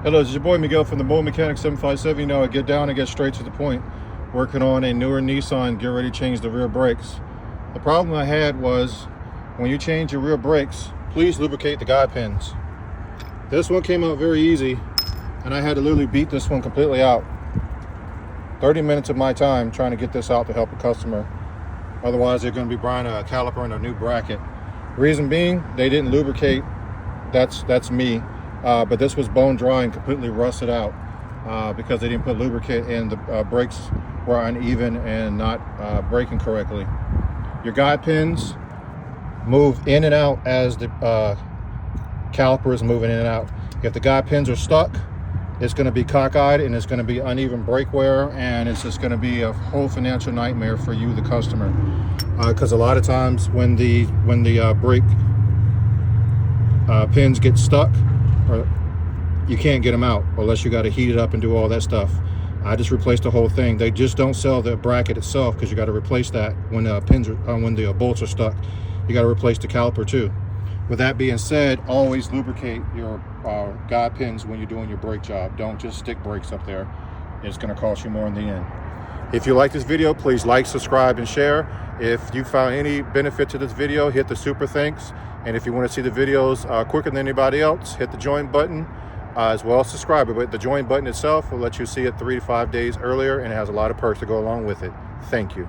Hello, this is your boy Miguel from the Mobile 757. You know, I get down and get straight to the point. Working on a newer Nissan, get ready to change the rear brakes. The problem I had was when you change your rear brakes, please lubricate the guide pins. This one came out very easy, and I had to literally beat this one completely out. 30 minutes of my time trying to get this out to help a customer. Otherwise, they're going to be buying a caliper and a new bracket. Reason being, they didn't lubricate. That's me. But this was bone dry and completely rusted out because they didn't put lubricant and the brakes were uneven and not braking correctly. Your guide pins move in and out as the caliper is moving in and out. If the guide pins are stuck, it's going to be cockeyed and it's going to be uneven brake wear, and it's just going to be a whole financial nightmare for you, the customer. Because a lot of times when the brake pins get stuck, or you can't get them out unless you got to heat it up and do all that stuff. I just replaced the whole thing. They just don't sell the bracket itself because you got to replace that when the pins are when the bolts are stuck. You got to replace the caliper too. With that being said, always lubricate your guide pins when you're doing your brake job. Don't just stick brakes up there. It's going to cost you more in the end. If you like this video, please like, subscribe, and share. If you found any benefit to this video, hit the super thanks. And if you want to see the videos quicker than anybody else, hit the join button as well as subscribe. But the join button itself will let you see it 3 to 5 days earlier, and it has a lot of perks to go along with it. Thank you.